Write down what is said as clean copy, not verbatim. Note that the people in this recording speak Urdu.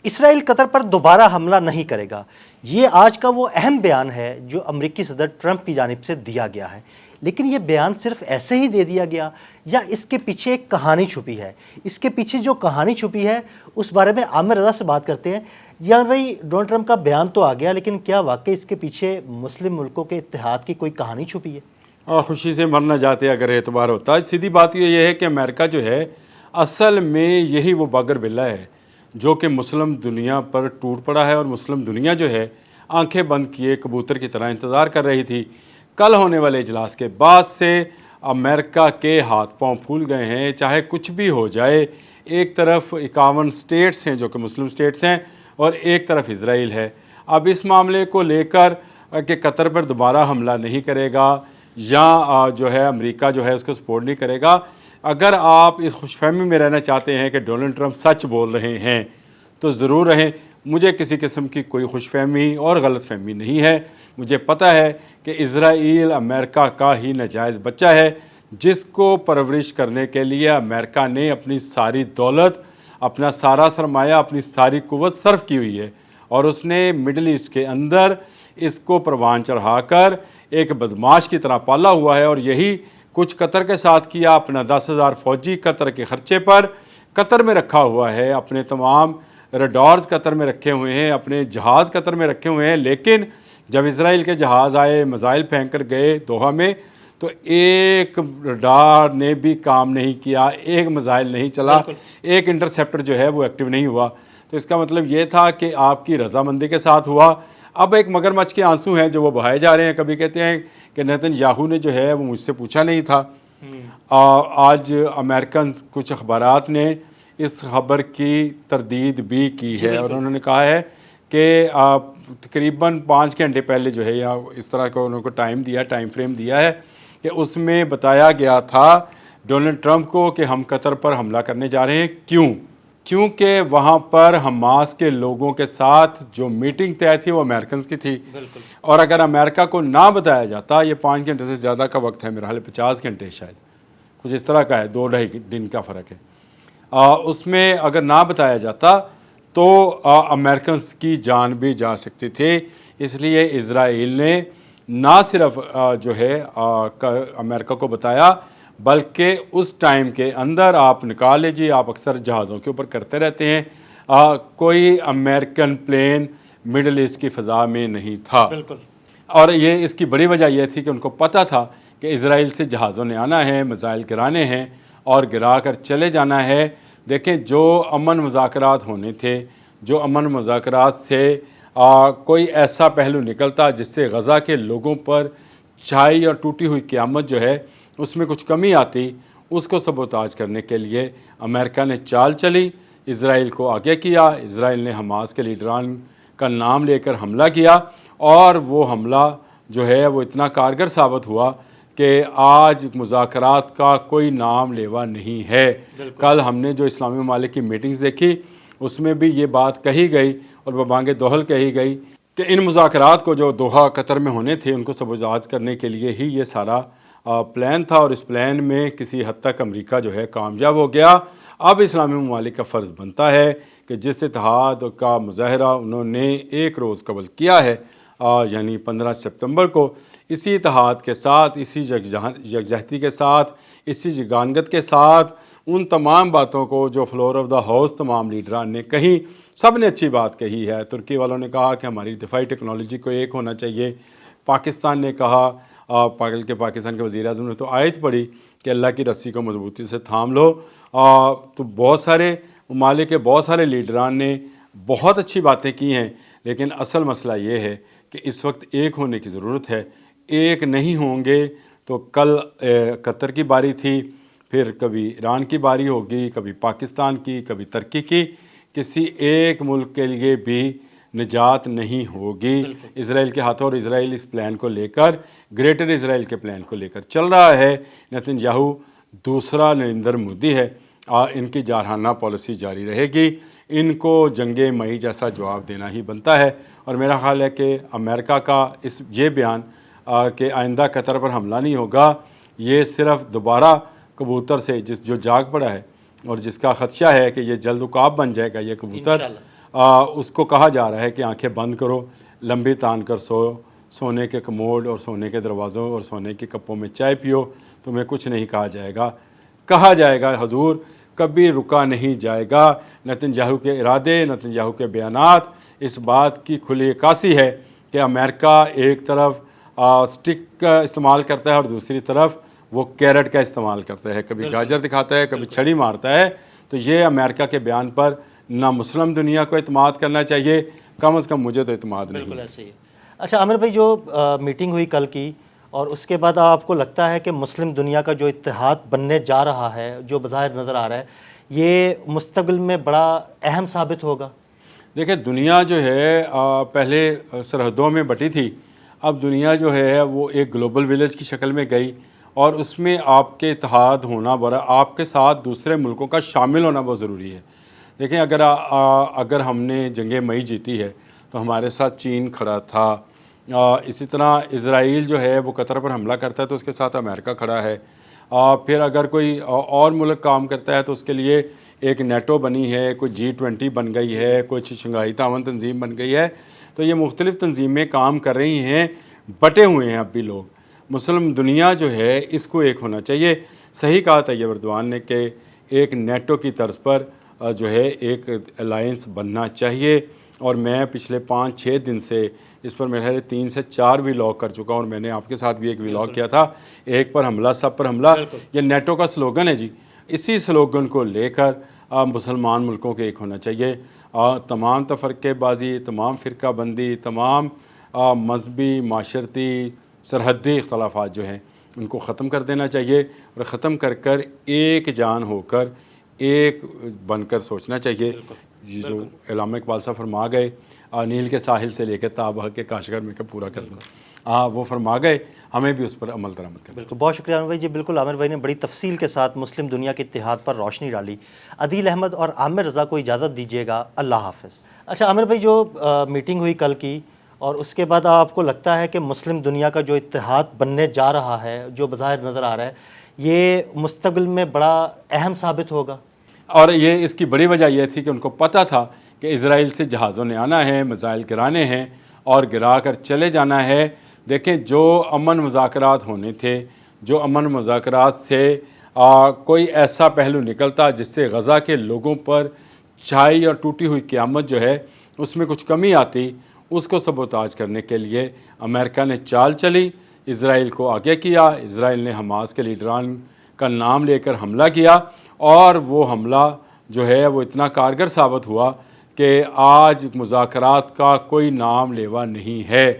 اسرائیل قطر پر دوبارہ حملہ نہیں کرے گا، یہ آج کا وہ اہم بیان ہے جو امریکی صدر ٹرمپ کی جانب سے دیا گیا ہے۔ لیکن یہ بیان صرف ایسے ہی دے دیا گیا یا اس کے پیچھے ایک کہانی چھپی ہے؟ اس کے پیچھے جو کہانی چھپی ہے اس بارے میں عامر رضا سے بات کرتے ہیں۔ یا بھائی ڈونلڈ ٹرمپ کا بیان تو آ گیا، لیکن کیا واقعی اس کے پیچھے مسلم ملکوں کے اتحاد کی کوئی کہانی چھپی ہے؟ خوشی سے مر نہ جاتے اگر اعتبار ہوتا۔ سیدھی بات یہ ہے کہ امریکہ جو ہے اصل میں یہی وہ باگر بلا ہے جو کہ مسلم دنیا پر ٹوٹ پڑا ہے، اور مسلم دنیا جو ہے آنکھیں بند کیے کبوتر کی طرح انتظار کر رہی تھی۔ کل ہونے والے اجلاس کے بعد سے امریکہ کے ہاتھ پاؤں پھول گئے ہیں، چاہے کچھ بھی ہو جائے۔ ایک طرف 51 اسٹیٹس ہیں جو کہ مسلم اسٹیٹس ہیں، اور ایک طرف اسرائیل ہے۔ اب اس معاملے کو لے کر کہ قطر پر دوبارہ حملہ نہیں کرے گا یا جو ہے امریکہ جو ہے اس کو سپورٹ نہیں کرے گا، اگر آپ اس خوش فہمی میں رہنا چاہتے ہیں کہ ڈونلڈ ٹرمپ سچ بول رہے ہیں تو ضرور رہیں۔ مجھے کسی قسم کی کوئی خوش فہمی اور غلط فہمی نہیں ہے۔ مجھے پتہ ہے کہ اسرائیل امریکہ کا ہی ناجائز بچہ ہے، جس کو پرورش کرنے کے لیے امریکہ نے اپنی ساری دولت، اپنا سارا سرمایہ، اپنی ساری قوت صرف کی ہوئی ہے، اور اس نے مڈل ایسٹ کے اندر اس کو پروان چڑھا کر ایک بدماش کی طرح پالا ہوا ہے۔ اور یہی کچھ قطر کے ساتھ کیا، اپنا 10,000 فوجی قطر کے خرچے پر قطر میں رکھا ہوا ہے، اپنے تمام ریڈارز قطر میں رکھے ہوئے ہیں، اپنے جہاز قطر میں رکھے ہوئے ہیں۔ لیکن جب اسرائیل کے جہاز آئے، میزائل پھینک کر گئے دوحہ میں، تو ایک ریڈار نے بھی کام نہیں کیا، ایک میزائل نہیں چلا، ایک انٹرسیپٹر جو ہے وہ ایکٹیو نہیں ہوا۔ تو اس کا مطلب یہ تھا کہ آپ کی رضامندی کے ساتھ ہوا۔ اب ایک مگرمچھ کے آنسو ہیں جو وہ بہائے جا رہے ہیں۔ کبھی کہتے ہیں کہ نیتن یاہو نے جو ہے وہ مجھ سے پوچھا نہیں تھا۔ آج امریکن کچھ اخبارات نے اس خبر کی تردید بھی کی ہے، اور انہوں نے کہا ہے کہ تقریباً 5 گھنٹے پہلے جو ہے، یا اس طرح کا انہوں کو ٹائم فریم دیا ہے کہ اس میں بتایا گیا تھا ڈونلڈ ٹرمپ کو کہ ہم قطر پر حملہ کرنے جا رہے ہیں۔ کیونکہ وہاں پر حماس کے لوگوں کے ساتھ جو میٹنگ طے تھی وہ امریکنز کی تھی، اور اگر امریکہ کو نہ بتایا جاتا، یہ 5 گھنٹے سے زیادہ کا وقت ہے، میرا حال 50 گھنٹے شاید کچھ اس طرح کا ہے، 2-2.5 دن کا فرق ہے، اس میں اگر نہ بتایا جاتا تو امریکنز کی جان بھی جا سکتی تھی۔ اس لیے اسرائیل نے نہ صرف جو ہے امریکہ کو بتایا، بلکہ اس ٹائم کے اندر آپ نکال لیجیے، آپ اکثر جہازوں کے اوپر کرتے رہتے ہیں، کوئی امریکن پلین مڈل ایسٹ کی فضا میں نہیں تھا۔ اور اس کی بڑی وجہ یہ تھی کہ ان کو پتہ تھا کہ اسرائیل سے جہازوں نے آنا ہے، میزائل گرانے ہیں اور گرا کر چلے جانا ہے۔ دیکھیں، جو امن مذاکرات ہونے تھے، جو امن مذاکرات سے کوئی ایسا پہلو نکلتا جس سے غزہ کے لوگوں پر چھائی اور ٹوٹی ہوئی قیامت جو ہے اس میں کچھ کمی آتی، اس کو سبوتاج کرنے کے لیے امریکہ نے چال چلی، اسرائیل کو آگے کیا۔ اسرائیل نے حماس کے لیڈران کا نام لے کر حملہ کیا، اور وہ حملہ جو ہے وہ اتنا کارگر ثابت ہوا کہ آج مذاکرات کا کوئی نام لیوا نہیں ہے۔ کل ہم نے جو اسلامی ممالک کی میٹنگز دیکھی، اس میں بھی یہ بات کہی گئی اور ببانگ دوحل کہی گئی کہ ان مذاکرات کو جو دوحہ قطر میں ہونے تھے ان کو سبوتاج کرنے کے لیے ہی یہ سارا پلان تھا، اور اس پلان میں کسی حد تک امریکہ جو ہے کامیاب ہو گیا۔ اب اسلامی ممالک کا فرض بنتا ہے کہ جس اتحاد کا مظاہرہ انہوں نے ایک روز قبل کیا ہے، یعنی 15 سپتمبر کو، اسی اتحاد کے ساتھ، اسی یکجہتی کے ساتھ، اسی یگانگت کے ساتھ ان تمام باتوں کو جو فلور آف دا ہاؤس تمام لیڈران نے کہیں، سب نے اچھی بات کہی ہے۔ ترکی والوں نے کہا کہ ہماری دفاعی ٹیکنالوجی کو ایک ہونا چاہیے، پاکستان نے کہا، پاکستان کے وزیر اعظم نے تو آیت پڑھی کہ اللہ کی رسی کو مضبوطی سے تھام لو۔ تو بہت سارے ممالک کے بہت سارے لیڈران نے بہت اچھی باتیں کی ہیں، لیکن اصل مسئلہ یہ ہے کہ اس وقت ایک ہونے کی ضرورت ہے۔ ایک نہیں ہوں گے تو کل قطر کی باری تھی، پھر کبھی ایران کی باری ہوگی، کبھی پاکستان کی، کبھی ترکی کی، کسی ایک ملک کے لیے بھی نجات نہیں ہوگی اسرائیل کے ہاتھوں۔ اور اسرائیل اس پلان کو لے کر، گریٹر اسرائیل کے پلان کو لے کر چل رہا ہے۔ نیتن یاہو دوسرا نریندر مودی ہے، ان کی جارحانہ پالیسی جاری رہے گی، ان کو جنگ مئی جیسا جواب دینا ہی بنتا ہے۔ اور میرا خیال ہے کہ امریکہ کا یہ بیان کہ آئندہ قطر پر حملہ نہیں ہوگا، یہ صرف دوبارہ کبوتر سے جو جاگ پڑا ہے اور جس کا خدشہ ہے کہ یہ جلد عقاب بن جائے گا یہ کبوتر، اس کو کہا جا رہا ہے کہ آنکھیں بند کرو، لمبی تان کر سونے کے کموڈ اور سونے کے دروازوں اور سونے کے کپوں میں چائے پیو، تمہیں کچھ نہیں کہا جائے گا حضور، کبھی رکا نہیں جائے گا۔ نتنیاہو کے ارادے، نتنیاہو کے بیانات اس بات کی کھلی عکاسی ہے کہ امریکہ ایک طرف سٹک کا استعمال کرتا ہے اور دوسری طرف وہ کیرٹ کا استعمال کرتا ہے، کبھی گاجر دکھاتا ہے، کبھی چھڑی مارتا ہے۔ تو یہ امریکہ کے بیان پر نہ مسلم دنیا کو اعتماد کرنا چاہیے، کم از کم مجھے تو اعتماد نہیں۔ بالکل ایسے ہی ہے۔ اچھا عامر بھائی، جو میٹنگ ہوئی کل کی اور اس کے بعد آپ کو لگتا ہے کہ مسلم دنیا کا جو اتحاد بننے جا رہا ہے، جو بظاہر نظر آ رہا ہے، یہ مستقبل میں بڑا اہم ثابت ہوگا؟ دیکھیں، دنیا جو ہے پہلے سرحدوں میں بٹی تھی، اب دنیا جو ہے وہ ایک گلوبل ولیج کی شکل میں گئی، اور اس میں آپ کے اتحاد ہونا آپ کے ساتھ دوسرے ملکوں کا شامل ہونا بہت ضروری ہے۔ دیکھیں، اگر ہم نے جنگ مئی جیتی ہے تو ہمارے ساتھ چین کھڑا تھا، اسی طرح اسرائیل جو ہے وہ قطر پر حملہ کرتا ہے تو اس کے ساتھ امریکہ کھڑا ہے، پھر اگر کوئی اور ملک کام کرتا ہے تو اس کے لیے ایک نیٹو بنی ہے، کوئی G20 بن گئی ہے، کوئی شنگھائی تعاون تنظیم بن گئی ہے۔ تو یہ مختلف تنظیمیں کام کر رہی ہیں، بٹے ہوئے ہیں اب بھی لوگ۔ مسلم دنیا جو ہے اس کو ایک ہونا چاہیے۔ صحیح کہا طیب اردوان نے کہ ایک نیٹو کی طرز پر جو ہے ایک الائنس بننا چاہیے، اور میں پچھلے 5-6 دن سے اس پر میرے 3 سے 4 ولاگ کر چکا ہوں، اور میں نے آپ کے ساتھ بھی ایک ولاگ کیا تھا، ایک پر حملہ سب پر حملہ۔ یہ نیٹو کا سلوگن ہے جی، اسی سلوگن کو لے کر مسلمان ملکوں کے ایک ہونا چاہیے۔ تمام تفرقے بازی، تمام فرقہ بندی، تمام مذہبی، معاشرتی، سرحدی اختلافات جو ہیں ان کو ختم کر دینا چاہیے، اور ختم کر ایک جان ہو کر ایک بن کر سوچنا چاہیے۔ جو علامہ اقبال صاحب فرما گئے، نیل کے ساحل سے لے کے تابہ کے کاشغر میں کب پورا کر دوں، وہ فرما گئے، ہمیں بھی اس پر عمل درآمد کرنا۔ بالکل، بہت شکریہ عامر بھائی جی۔ بالکل، عامر بھائی نے بڑی تفصیل کے ساتھ مسلم دنیا کے اتحاد پر روشنی ڈالی۔ عدیل احمد اور عامر رضا کو اجازت دیجیے گا، اللہ حافظ۔ اچھا عامر بھائی، جو میٹنگ ہوئی کل کی اور اس کے بعد آپ کو لگتا ہے کہ مسلم دنیا کا جو اتحاد بننے جا رہا ہے، جو بظاہر نظر آ رہا ہے، یہ مستقبل میں بڑا اہم ثابت ہوگا؟ اور یہ اس کی بڑی وجہ یہ تھی کہ ان کو پتہ تھا کہ اسرائیل سے جہازوں نے آنا ہے، میزائل گرانے ہیں اور گرا کر چلے جانا ہے۔ دیکھیں، جو امن مذاکرات ہونے تھے، جو امن مذاکرات سے کوئی ایسا پہلو نکلتا جس سے غزہ کے لوگوں پر چھائی اور ٹوٹی ہوئی قیامت جو ہے اس میں کچھ کمی آتی، اس کو سبوتاج کرنے کے لیے امریکہ نے چال چلی، اسرائیل کو آگے کیا۔ اسرائیل نے حماس کے لیڈران کا نام لے کر حملہ کیا، اور وہ حملہ جو ہے وہ اتنا کارگر ثابت ہوا کہ آج مذاکرات کا کوئی نام لیوا نہیں ہے۔